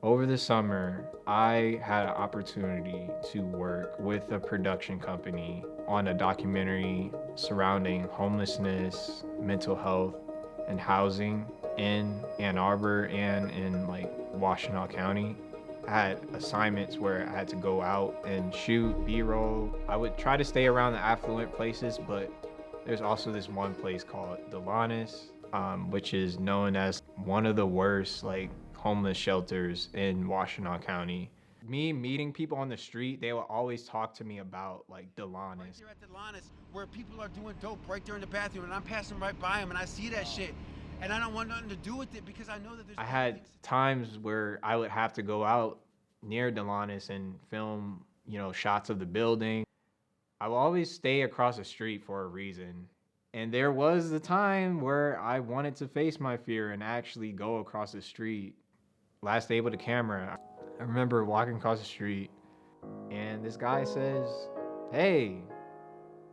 Over the summer, I had an opportunity to work with a production company on a documentary surrounding homelessness, mental health, and housing in Ann Arbor and in like Washtenaw County. I had assignments where I had to go out and shoot B-roll. I would try to stay around the affluent places, but there's also this one place called Delonis, which is known as one of the worst like homeless shelters in Washtenaw County. Me meeting people on the street, they will always talk to me about like Right Delonis. there at the Lannis, where people are doing dope right there in the bathroom, and I'm passing right by them, and I see that shit, and I don't want nothing to do with it because I know that there's I other had things. times where I would have to go out near Delonis and film, shots of the building. I will always stay across the street for a reason. And there was the time where I wanted to face my fear and actually go across the street. Last day with a camera, I remember walking across the street and this guy says, "Hey,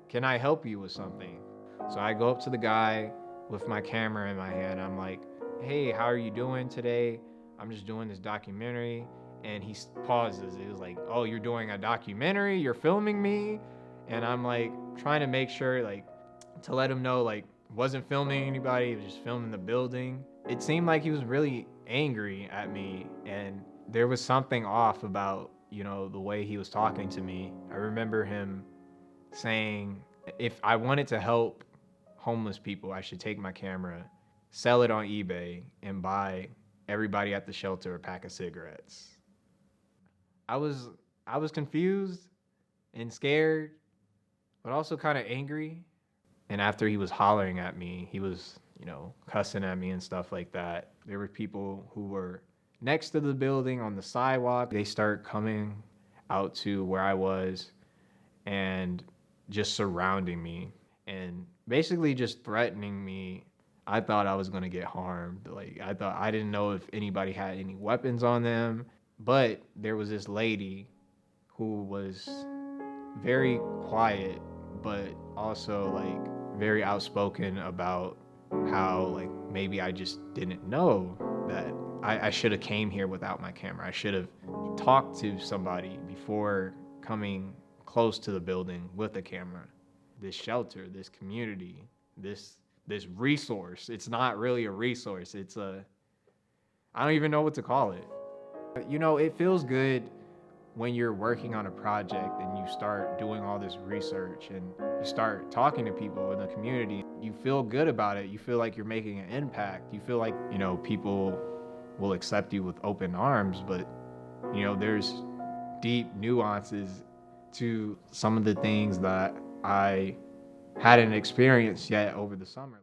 can I help you with something?" So I go up to the guy with my camera in my hand. I'm like, "Hey, how are you doing today? I'm just doing this documentary." And he pauses. He was like, "Oh, you're doing a documentary? You're filming me?" And I'm like trying to make sure like to let him know like wasn't filming anybody, was just filming the building. It seemed like he was really angry at me and there was something off about, the way he was talking to me. I remember him saying if I wanted to help homeless people, I should take my camera, sell it on eBay, and buy everybody at the shelter a pack of cigarettes. I was I was confused and scared, but also kind of angry. And after he was hollering at me, he was, cussing at me and stuff like that. There were people who were next to the building on the sidewalk. They start coming out to where I was and just surrounding me and basically just threatening me. I thought I was going to get harmed. Like I didn't know if anybody had any weapons on them, but there was this lady who was very quiet but also like very outspoken about how like maybe I just didn't know that I should have came here without my camera. I should have talked to somebody before coming close to the building with a camera. This shelter, this community, this resource. It's not really a resource. I don't even know what to call it. It feels good when you're working on a project and you start doing all this research and you start talking to people in the community. You feel good about it. You feel like you're making an impact. You feel like, people will accept you with open arms, but there's deep nuances to some of the things that I hadn't experienced yet over the summer.